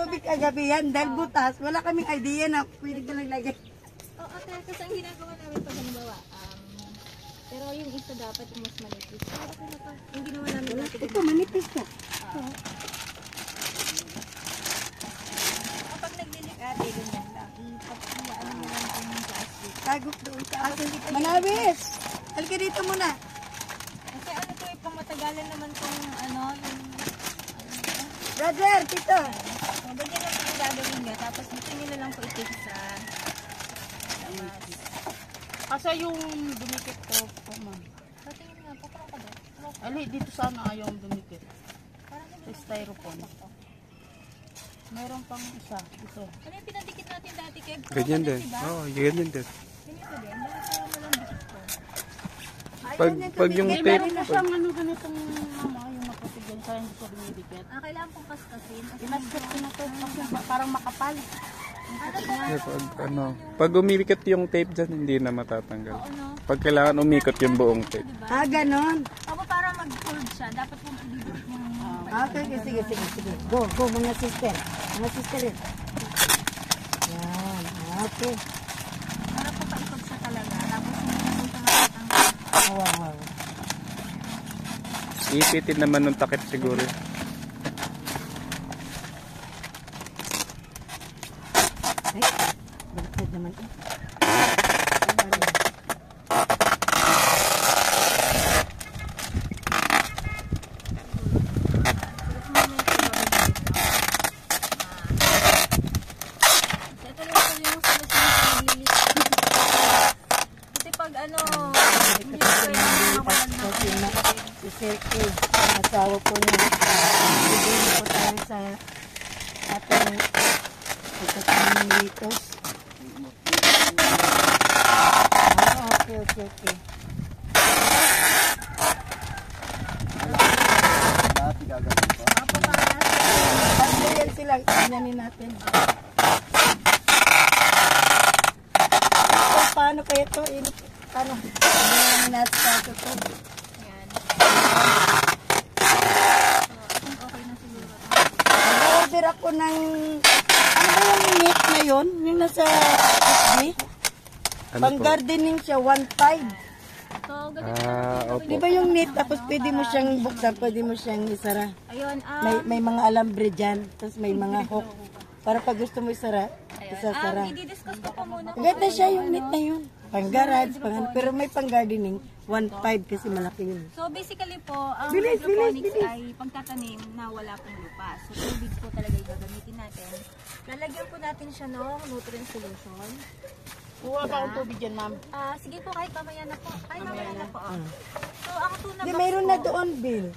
tubig kagabi yan. Dahil butas, wala kaming idea na pwede ko lang lagay. Oo, kasi ang ginagawa namin pag halimbawa, pero yung isa dapat yung mas manipis. So, okay na to. Yung ginawa namin dati. Ito, manipis to. Kapag naglilikate, ganyan lang. Ipagpapayaan mo lang yung plastic. Tagok doon sa akin. Manawis! Halika dito muna. Kasi ano to, pamatagalan naman kung ano, yung... Brother, tito. So, ganyan lang po yung gagawin nyo. Tapos dito nyo na lang po i-take sa labas. Kasi yung dumikit ko po, ma'am. Patingin nga po, parang ka ba? Ali, dito sana ayaw dumikit. Parang Sa styrofoam. Mayroon pang isa. Ito. ano yung pinadikit natin dati kay Ganyan din. Oo, ganyan din. ganito din. Dahil parang walang dikit ko. Pag yung tape, Meron na siyang ano ganitong mama, yung maputig yan. Kaya hindi ko dumidikit. Kailangan pong kaskasin. Inaskat ko na to. Kasi parang makapal. pag umikot yung tape dyan, hindi na matatanggal. Pag kailangan umikot yung buong tape. Ah, ganon. Ako para mag-fold siya, dapat pong i-dikit mo. Okay, sige. Go, mga sister. Mga sister rin. Yan, okay. Para po paikot siya talaga. Tapos hindi na po siya matatanggal. Wow. Ipitin naman ng takip siguro. Ay, baliktad naman. Asawa po niya. Bibili po tayo sa ating pagkakamitos. Okay. Pagka yan sila, inyanin natin. Paano kaya ito? Paano? Inyanin natin sa ito. Ayan. Okay na siguro. Nag-order ako ng ano ba yung net na yun? Yung nasa FB? Ano Pang po? gardening siya, 1.5. So, ganito. Di ba yung net tapos pwede mo siyang buksan, pwede mo siyang isara. Ayun, May mga alambre dyan, tapos may mga hook. Para pag gusto mo isara, isasara. i-discuss ko pa muna. Ganda siya yung net na yun. Pang garage, pero may pang gardening, 1.5 kasi malaki yun. So basically po, ang Bilis. hydroponics ay pagtatanim na wala pong lupa. So tubig po talaga yung gagamitin natin. Lalagyan po natin siya ng nutrient solution. Kuha ba akong tubig yan, ma'am? Sige po, kahit mamaya na po. So ang tuna Di, box mayroon po, na doon, Bill.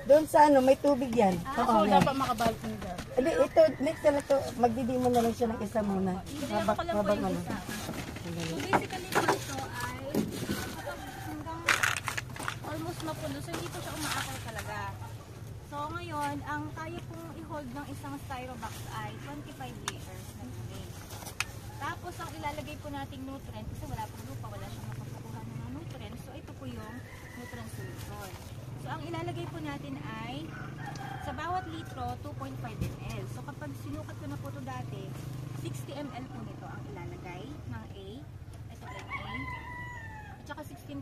Doon sa ano, may tubig yan. So, dapat makabalik nila. Hindi, ito, next na ito, magdidi mo na lang siya ng isa muna. Bibigyan ko lang po yung isa. So basically po ito ay hanggang almost mapuno. So hindi po siya umaakay talaga. So ngayon, ang kaya pong i-hold ng isang styro box ay 25 liters na tubig. Tapos ang ilalagay po nating nutrient, kasi wala pong lupa, wala siyang mapapakuha ng mga nutrients. So ito po yung nutrient solution. So ang ilalagay po natin ay sa bawat litro 2.5 ml. So kapag sinukat ko na po ito dati, 60 ml po nito ang ilalagay ng A. Ito ay A. At saka 60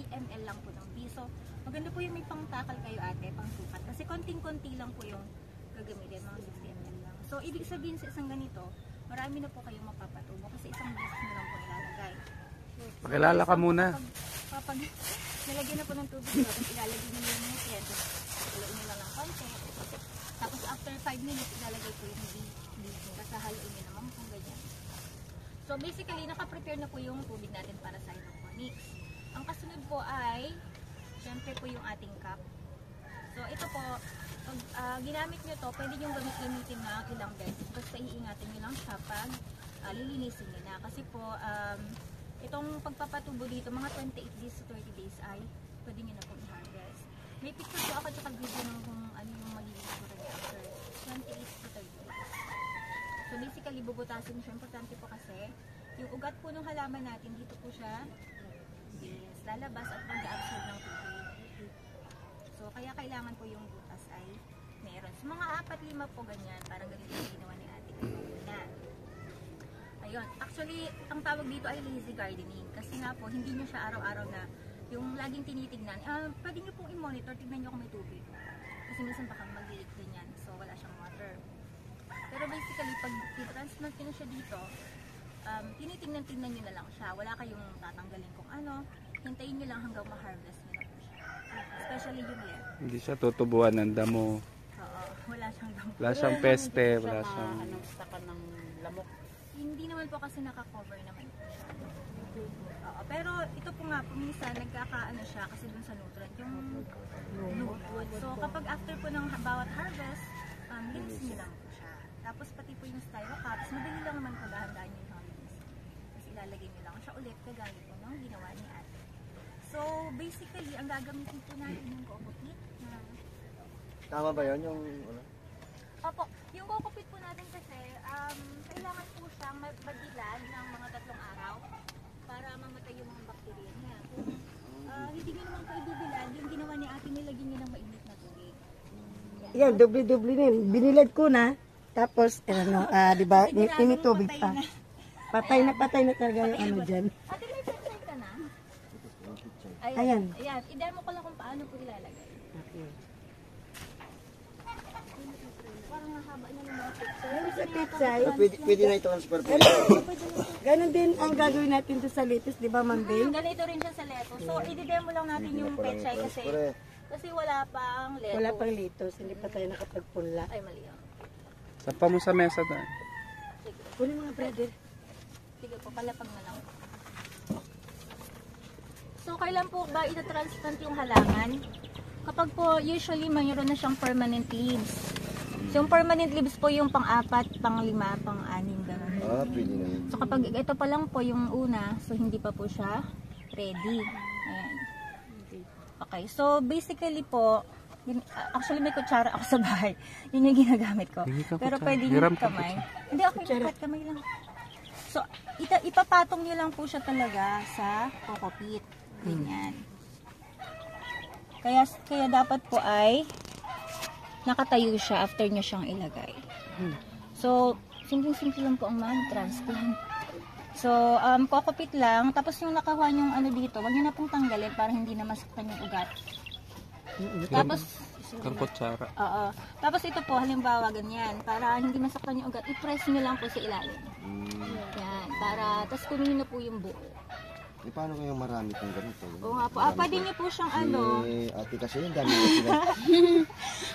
ml lang po ng B. So maganda po yung may pangtakal kayo ate, pang sukat. Kasi konting-konti lang po yung gagamitin, mga 60 ml lang. So ibig sabihin sa isang ganito, marami na po kayong mapapatubo kasi isang beses na lang po ilalagay. Pakilala ka muna. Kapag nilagyan na po ng tubig, tapos ilalagay nyo yung nutrients, haluin nyo lang ng konti. Tapos after 5 minutes, ilalagay po yung B. Tapos haluin nyo naman po ganyan. So basically, nakaprepare na po yung tubig natin para sa hydroponics. Ang kasunod po ay, syempre po yung ating cup. So ito po, pag ginamit nyo to, pwede nyo gamitin na ilang beses. Basta iingatan nyo lang siya pag lilinisin nyo na. Kasi po, itong pagpapatubo dito, mga 28 days to 30 days ay pwede nyo na pong i-harvest. May picture po ako at video ng kung ano yung magiging sura niya after 28 to 30 days. So basically, bubutasin siya. Importante po kasi, yung ugat po ng halaman natin, dito po siya lalabas at mag-absorb ng tubig. So kaya kailangan po yung butas ay meron. So mga 4-5 po ganyan, parang ganito yung ang tawag dito ay lazy gardening. Kasi nga po, hindi nyo siya araw-araw na yung laging tinitignan. Pwede nyo pong i-monitor, tignan nyo kung may tubig. Kasi minsan baka mag-iit ganyan, so wala siyang water. Pero basically, pag i-transplant nyo na siya dito, tinitignan-tignan nyo na lang siya. Wala kayong tatanggalin kung ano. Hintayin nyo lang hanggang ma-harvest nyo na po siya. Especially yung LED. Hindi siya tutubuan ng damo. Oo, wala siyang damo. Wala siyang peste, wala siyang... Anong saka ng lamok. Hindi naman po kasi naka-cover naman po siya. Oo, pero ito po nga, minsan nagkakaano siya kasi dun sa nutrient, yung lumot. So kapag after po ng bawat harvest, linisin nyo lang po siya. Tapos pati po yung styrocaps, madali lang naman paghahandaan yung hangins. Tapos ilalagay nyo lang siya ulit kagaya po ng ginawa ni ate. So basically, ang gagamitin po natin yung coco peat na... Tama ba yun yung ano? Opo, yung coco peat po natin kasi, kailangan po siyang mabadilan ng mga 3 araw para mamatay yung mga bakterya niya. Hindi nyo naman po ibibilad, yung ginawa ni ate, nilagyan niya ng mainit na tubig. Yan, doble-doble na yun. Binilad ko na. Tapos, di ba, initubig pa. Patay na talaga yung ano dyan. Ate, may petsay ka na? Ayan. Ayan, i-demo ko lang kung paano po ilalagay. Okay. Parang mahaba na ng mga petsay. Yung sa pitsay, Pwede na i-transfer po. ganun din ang gagawin natin to sa lettuce, di ba, Ma'am Beng? Ganito rin siya sa lettuce. So, i-demo lang natin yung petsay kasi wala pang lettuce. Wala pang lettuce, hindi pa tayo nakapagpunla. Ay, mali yun. Sapa mo sa mesa doon. Sige. Kunin mga brother. Sige po, palapag na lang. So, kailan po ba ita-transplant yung halaman? Kapag po, usually, mayroon na siyang permanent leaves. So, yung permanent leaves po yung pang-4, pang-5, pang-6, gano'n. Pwede na yun. So, kapag ito pa lang po yung una, so hindi pa po siya ready. Ayan. Okay, so basically po, actually may kutsara ako sa bahay. Yun yung ginagamit ko. Pero pwede Hiram yung ka kamay. Hindi, okay lang, kamay lang. So, ipapatong nyo lang po siya talaga sa coco peat. Ganyan. Kaya dapat po ay nakatayo siya after nyo siyang ilagay. So, simple-simple lang po ang mag-transplant. So, coco peat lang. Tapos yung nakakuha yung ano dito, wag nyo na pong tanggalin para hindi na masaktan yung ugat. Tapos, Kang kutsara. oo. Tapos ito po, halimbawa ganyan. Para hindi masaktan yung ugat, i-press nyo lang po sa ilalim. Yan. Para, tapos kunin na po yung buo. Paano kayong marami kung ganito? Oo nga po. Pwede nyo po siyang ano. Ate kasi yung dami na sila.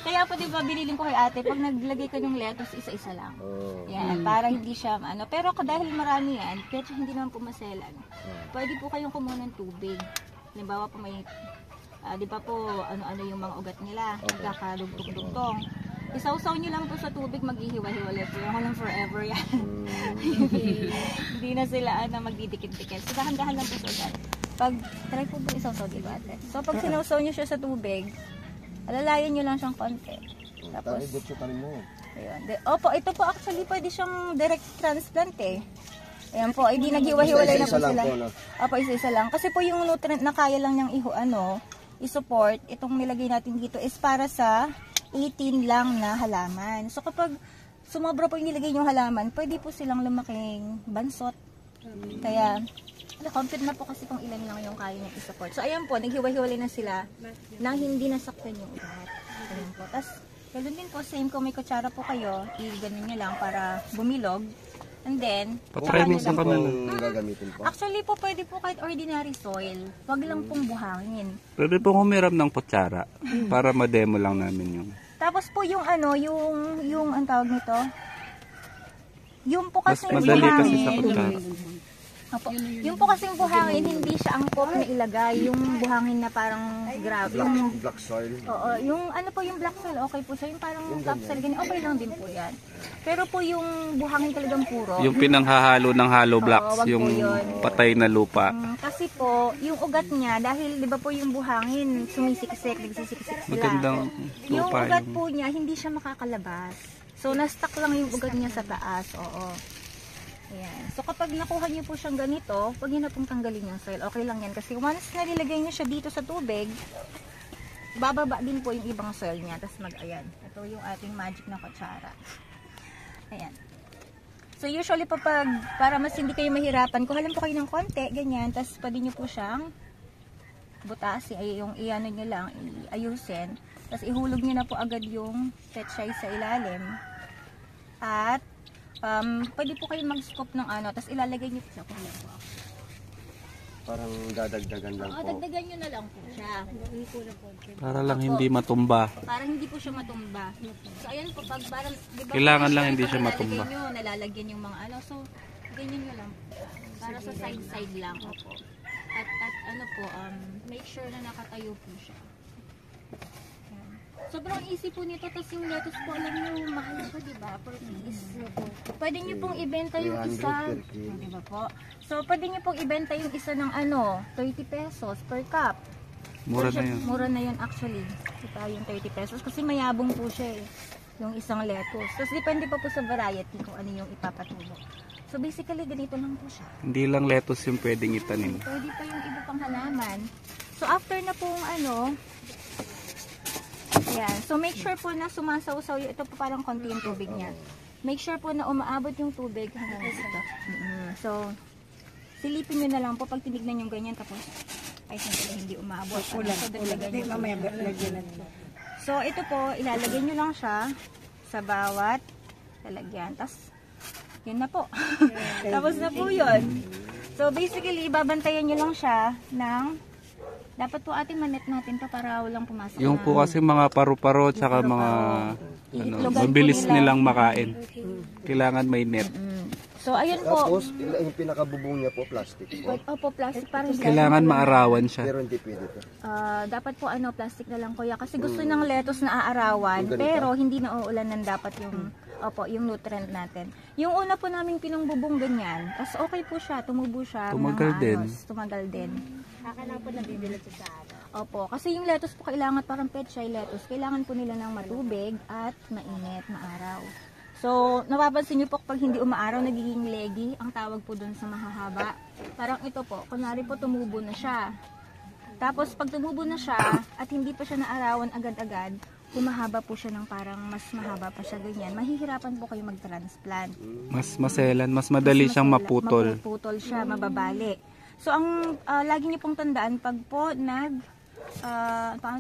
Kaya po diba binilin ko kay ate, pag naglagay ka ng lettuce, isa-isa lang. Yan, para hindi siya ano. Pero dahil marami yan, pero hindi naman po maselan. Pwede po kayong kumuha ng tubig. Halimbawa po may, di ba po, ano-ano yung mga ugat nila. Nagkakalugtong-dugtong. Isawsaw nyo lang po sa tubig, maghihiwa-hiwalay po. Yung walang forever yan. Hindi na sila magdidikit-dikit. So, dahan-dahan lang po sa ugat. Try po ba isawsaw, di ba ate? So, pag sinawsaw nyo siya sa tubig, alalayan nyo lang siyang konti. Tapos, ayun. Opo, ito po actually pwede siyang direct transplant eh. Ayan po, hindi naghiwa-hiwalay na po sila. Opo, isa-isa lang. Kasi po yung nutrient na kaya lang niyang i-support, itong nilagay natin dito is para sa 18 lang na halaman. So kapag sumobra po yung nilagay yung halaman, pwede po silang lumaking bansot. Kaya, na-compute na po kasi kung ilan lang yung kaya niyang i-support. So ayan po, naghiwa-hiwalay na sila nang hindi nasaktan yung ugat. Ayan po. Tapos, ganoon din po, same kung may kutsara po kayo, i-ganon nyo lang para bumilog. And then, Patraining sa kanila. Gagamitin po. actually po, pwede po kahit ordinary soil. Wag lang pong buhangin. Pwede po humiram ng kutsara para ma-demo lang namin yung... Tapos po yung ano, yung ang tawag nito, yung po Mas kasi madali kasi sa kutsara. Opo. Yung po kasing buhangin, hindi siya angkop na ilagay. Yung buhangin na parang grabe. Yung, Black soil. oo, yung ano po yung black soil, okay po siya. Yung parang topsoil, ganyan, okay lang din po yan. Pero po yung buhangin talagang puro. Yung pinanghahalo ng hollow blocks, wag po yung yun. patay na lupa. Kasi po, yung ugat niya, dahil di ba po yung buhangin, sumisiksik, nagsisiksik sila. Magandang Yung lupa ugat yung... po niya, hindi siya makakalabas. So, na-stuck lang yung ugat niya sa taas. Oo. Ayan. So, kapag nakuha niyo po siyang ganito, huwag niyo na pong tanggalin yung soil. Okay lang yan. Kasi once na nilagay niyo siya dito sa tubig, bababa din po yung ibang soil niya. Tapos ayan. Ito yung ating magic na kutsara. Ayan. So, So usually po para mas hindi kayo mahirapan, kuha lang po kayo ng konti, ganyan, tapos pwede nyo po siyang butasin, ay yung iano nyo lang, iayusin. Tapos ihulog nyo na po agad yung pechay sa ilalim. At pwede po kayo mag-scoop ng ano, tapos ilalagay nyo po siya. Parang dadagdagan lang po. Dagdagan nyo na lang po siya. Para lang hindi matumba. Para hindi po siya matumba. So ayan po, pag parang, diba, Kailangan lang hindi siya matumba. Nalalagyan yung mga ano, so ganyan nyo lang. Para sa side-side lang. Opo. At ano po, make sure na nakatayo po siya. Ayan. Sobrang easy po nito, tapos yung lettuce po, alam nyo, mahal siya, diba? Per piece. Pwede nyo pong ibenta yung 300 isa. per kilo. Diba po? So, pwede nyo pong ibenta yung isa ng ano, 30 pesos per cup. Mura na yun. Mura na yun actually. Diba, yung 30 pesos. Kasi mayabong po siya eh. Yung isang lettuce. Tapos depende pa po sa variety kung ano yung ipapatubo. So basically, ganito lang po siya. Hindi lang lettuce yung pwedeng itanim. Pwede pa yung iba pang halaman. So after na pong ano, ayan. So make sure po na sumasaw-saw yung, ito po parang konti yung tubig niya. Make sure po na umaabot yung tubig hanggang dito. So, silipin nyo na lang po pag tinignan yung ganyan tapos ay hindi umaabot. Kulang. So, dagdagan nyo po. Mamaya lagyan natin. So, ito po, ilalagay nyo lang siya sa bawat lalagyan. Tapos, yun na po. Tapos na po yun. So, basically, babantayan nyo lang siya ng, dapat po ating manet natin to para walang pumasok Yung po kasi mga paru-paro tsaka mga ano, mabilis nilang makain. Kailangan may net. So, ayun po. Tapos, yung pinakabubong niya po, plastic po. Opo, plastic para hindi. Kailangan maarawan siya. Pero hindi pwede to. Dapat po ano, plastic na lang kuya. Kasi gusto ng lettuce na aarawan. Pero hindi na uulan ng dapat yung, opo, yung nutrient natin. Yung una po namin pinangbubong ganyan. Tapos okay po siya, tumubo siya. Tumagal din. Tumagal din. Kailangan po nabibilad sa araw. Opo, kasi yung lettuce po kailangan parang pechay lettuce. Kailangan po nila ng matubig at mainit, maaraw. So, napapansin niyo po pag hindi umaaraw, nagiging leggy. Ang tawag po dun sa mahahaba. Parang ito po, kunwari po tumubo na siya. Tapos pag tumubo na siya at hindi pa siya naarawan agad-agad, humahaba po siya ng parang mas mahaba pa siya ganyan. Mahihirapan po kayo mag-transplant. Mas maselan, mas madali siyang maputol. Mapuputol siya, mababali. So, ang lagi niyo pong tandaan, pag po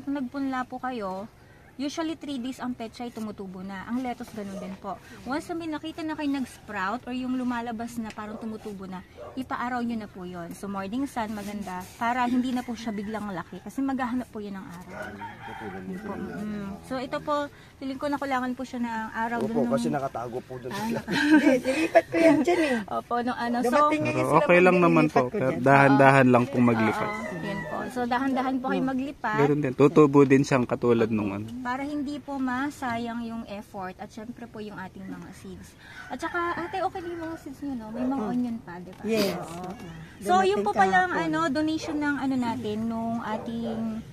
nagpunla po kayo, usually 3 days ang pechay tumutubo na. Ang lettuce ganun din po. Once na may nakita na kayo nag-sprout or yung lumalabas na parang tumutubo na, ipaaraw nyo na po yun. So morning sun, maganda. Para hindi na po siya biglang laki. Kasi maghahanap po yun ng araw. So ito po, feeling ko na kailangan po siya ng araw. Opo, kasi nakatago po doon. Dilipat ko yan dyan eh. Opo, no, ano. So, Dumating nga Pero sila okay lang pag naman nilipat po. ko dyan. Dahan-dahan lang pong maglipat. yan po. So dahan-dahan po kayo maglipat. Meron din. Tutubo din siyang katulad nung ano. Para hindi po masayang yung effort at syempre po yung ating mga seeds. At saka, ate, okay din yung mga seeds nyo, no? May mga onion pa, di ba? Yes. Oo. So, yung po palang donation ng ano natin, nung ating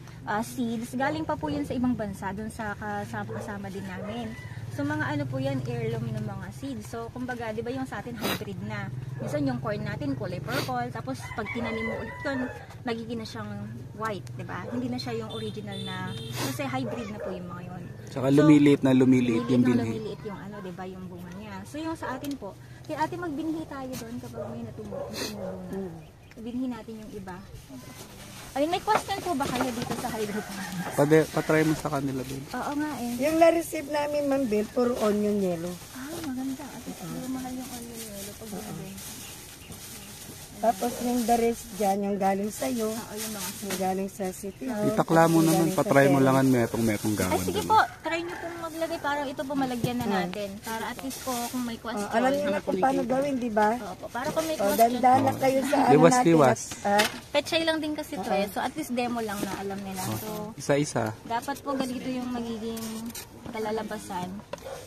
seeds, galing pa po yun sa ibang bansa, dun sa kasama din namin. So, mga ano po yan, heirloom ng mga seeds. So, kumbaga, di ba yung sa atin hybrid na. Minsan yung corn natin kulay purple, tapos pag tinanim mo ulit yun, magiging na siyang white, di ba? Hindi na siya yung original na, kasi hybrid na po yung mga yun. Tsaka lumiliit na lumiliit yung binhi. Lumiliit yung ano, di ba, yung bunga niya. So, yung sa atin po, kaya atin magbinhi tayo doon kapag may natumubo na. Binhi natin yung iba. Ay, may question po ba kayo dito sa hydroponics? Patry mo sa kanila doon. Oo nga eh. Yung na-receive namin, Ma'am Bel, puro onion yellow. Ah, maganda. At mahal yung onion yellow pag binibig. Tapos yung the rest dyan, yung galing sa'yo, Oo, yung mga yung galing sa city hall. Itakla mo yung naman, galing sa patry mo terrace. langan metong gawan. Ay, sige po. Try nyo pong maglagay. Parang ito po malagyan na natin. Para at least po kung may question. Alam niyo na kung paano gawin, di ba? Opo, para kung may O, question. dandan na kayo sa ano Liwas-liwas. natin. Petchay lang din kasi to eh. So at least demo lang na alam nila. So Isa-isa. dapat po ganito yung magiging kalalabasan.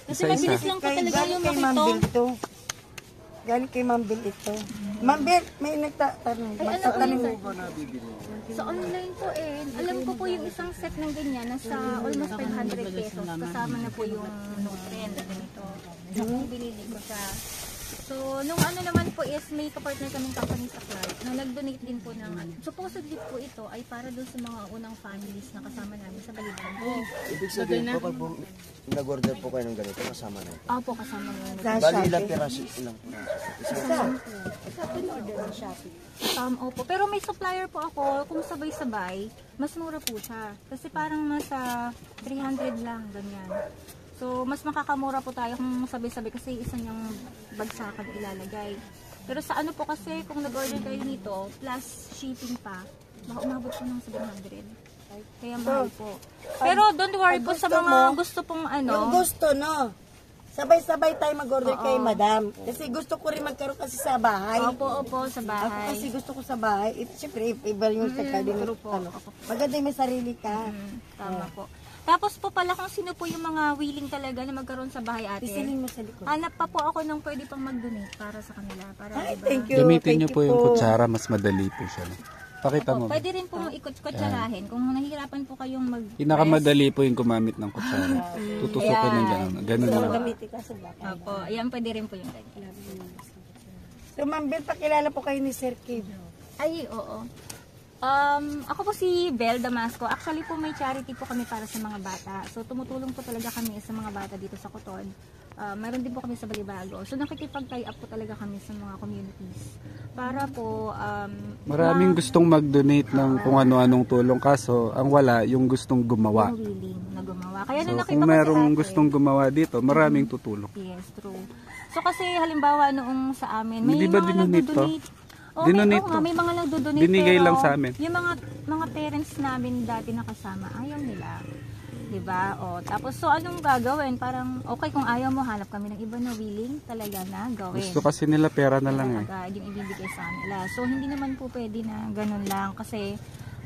Kasi Isa-isa. mabilis lang po talaga Galing yung kay Ma'am makito. Bel to. Galing kay Ma'am Bel ito. Ma'am Bel, may nagtatanong. Ay, ano po Magtatanong. yun, sir? Sa online po eh. Alam ko po yung isang set ng ganyan nasa almost 500 pesos. Kasama na po yung nutrient na ganito. So kung binili ko siya. So, nung ano naman po is may kapartner kaming company sa Clark na nag-donate din po ng supposedly po ito ay para doon sa mga unang families na kasama namin sa Balibago. Ibig sabihin po, pag nag-order po kayo ng ganito, kasama na ito. Opo, kasama namin. Sa Bali, Shopee. ilang piraso? Ilang piraso? Isa pinorder ng Shopee. Opo. Pero may supplier po ako, kung sabay-sabay, mas mura po siya. Kasi parang nasa 300 lang, ganyan. So, mas makakamura po tayo kung sabay-sabay kasi isa niyang bagsakan ilalagay. Pero sa ano po kasi, kung nag-order kayo nito, plus shipping pa, baka umabot po ng 700. Kaya mahal po. Pero don't worry po sa mga gusto pong Yung ano. gusto, no? Sabay-sabay tayo mag-order kay madam. Kasi gusto ko rin magkaroon kasi sa bahay. Opo, sa Ako bahay. kasi gusto ko sa bahay. Siyempre, iba yung sa karding. Ano. Maganda yung may sarili ka. Tama po. Tapos po pala kung sino po yung mga willing talaga na magkaroon sa bahay ate. Pisilin mo sa likod. Hanap pa po ako ng pwede pang mag-donate para sa kanila. Para, Ay, diba? thank you. Gamitin thank nyo you po yung kutsara, mas madali po siya. Pakita mo. Pwede rin po ikot-kutsarahin. Kung nahihirapan po kayong mag Pinakamadali po yung gumamit ng kutsara. Tutusukin ng gano'n. Ganun So, lang. gamitin ka sa bahay. Opo, ayan pwede rin po yung ganyan. So, Ma'am Bel, pakilala po kayo ni Sir Kid. Ay, oo. Ako po si Bel Damasco. Actually po may charity po kami para sa mga bata. So tumutulong po talaga kami sa mga bata dito sa Coton. Mayroon din po kami sa Balibago. So nakikipag-tie up po talaga kami sa mga communities. Para po Maraming gustong mag-donate ng kung ano-anong tulong kaso ang wala yung gustong gumawa. willing na gumawa. Kaya So na nakita kung ko merong si ate. gustong gumawa dito, maraming tutulong. Yes, true. So kasi halimbawa noong sa amin, may Hindi ba mga dinonate to? nagdo-donate. Oh, Dinonate may, to. may mga nagdo-donate. Binigay pero lang sa amin. Yung mga parents namin dati nakasama, ayaw nila. 'Di ba? O, tapos so anong gagawin? Parang okay kung ayaw mo, hanap kami ng iba na willing talaga na gawin. Gusto kasi nila pera na lang eh. Agad yung ibibigay sa kanila. So hindi naman po pwede na ganun lang kasi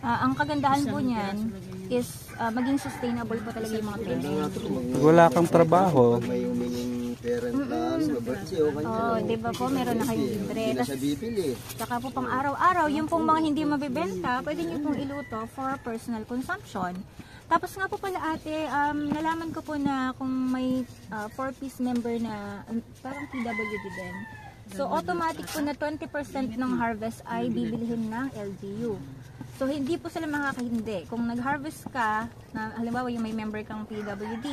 ang kagandahan po niyan is maging sustainable po talaga yung mga parents. Pag wala kang trabaho, May huminging parent na birthday o kanya. Oh, 'di ba po meron na kayong libre. Hindi na siya bibili. Saka po pang araw-araw, yung pong mga hindi mabibenta, pwede nyo pong iluto for personal consumption. Tapos nga po pala ate, nalaman ko po na kung may 4-piece member na parang PWD din. So automatic po na 20% ng harvest ay bibilihin ng LGU. So hindi po sila makakahindi. Kung nag-harvest ka, na, halimbawa yung may member kang PWD,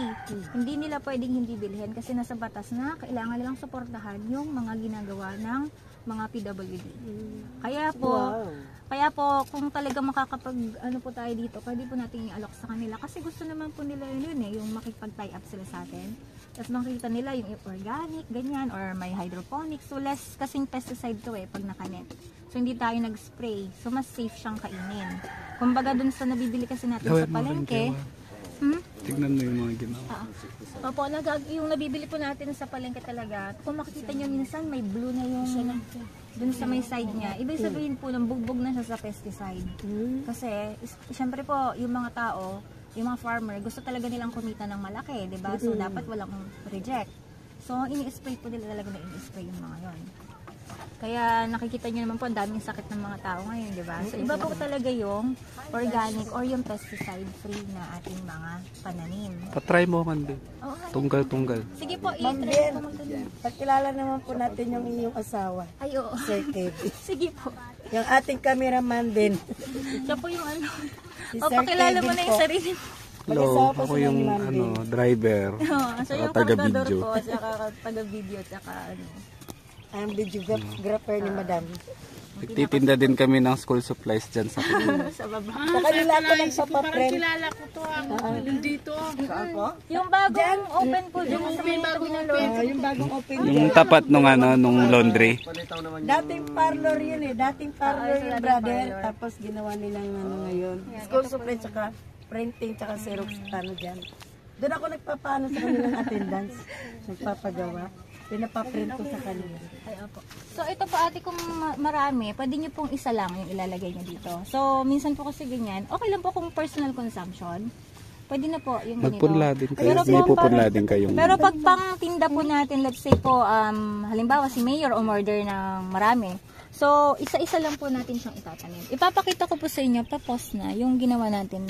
hindi nila pwedeng hindi bilhin kasi nasa batas na kailangan nilang suportahan yung mga ginagawa ng mga PWD. Kaya po kung talaga makakapag ano po tayo dito, pwede po natin i-alok sa kanila kasi gusto naman po nila yun yung makipag-tie up sila sa atin. Tapos makikita nila yung organic, ganyan, or may hydroponics. So less kasing pesticide to pag nakanet. So hindi tayo nag-spray. So mas safe siyang kainin. Kumbaga dun sa nabibili kasi natin sa palengke. tignan mo yung mga ginawa. Opo, yung nabibili po natin sa palengke talaga, kung makikita nyo minsan may blue na yung dun sa may side niya. Ibig sabihin po, nang bugbog na siya sa pesticide. Kasi, syempre po, yung mga tao, yung mga farmer, gusto talaga nilang kumita ng malaki, di ba? So, dapat walang reject. So, ini-spray po nila talaga na ini-spray yung mga yon. Kaya nakikita nyo naman po, ang daming sakit ng mga tao ngayon, di ba? So, iba po talaga yung organic or yung pesticide-free na ating mga pananim. Patry mo man din. Okay. Tunggal-tunggal. Sige po, Ma'am i-try Ben, ko magtanong. pagkilala naman po natin yung inyong asawa, Ay, oo. Sir Kid. Sige po. Yung ating cameraman din. Siya po yung ano. Si O, Sir pakilala mo Kevin na yung po. sarili mo. Hello, Mag-asawa po ako sila yung ni Ma'am Ben. driver. Siya yung taga-video. kargador po, saka taga-video, saka ano. Ang videographer ni Madam. Nagtitinda din kami ng school supplies dyan sa Sa baba. Sa kanila ako nagpapaprint. Kilala ko to dito. Saan po? Yung bagong open po dyan sa may tabi ng loob. Yung bagong open yung tapat nung nung laundry. Palitaw naman yung Dating parlor yun dating parlor yung brother. Tapos ginawa nilang ngayon. School supply tsaka printing tsaka xerox ano dyan. Doon ako nagpapaano sa kanilang attendance. Nagpapagawa. Pinapaprint ko sa kanila. Ay, opo. So, ito po ate kung marami, pwede nyo pong isa lang yung ilalagay nyo dito. So, minsan po kasi ganyan, okay lang po kung personal consumption. Pwede na po yung ganito. Magpunla din kayo. Pero May po, pupunla din kayong... Pero pag pang tinda po natin, let's say po, halimbawa si Mayor umorder ng marami. So, isa-isa lang po natin siyang itatanim. Ipapakita ko po sa inyo, tapos na yung ginawa natin.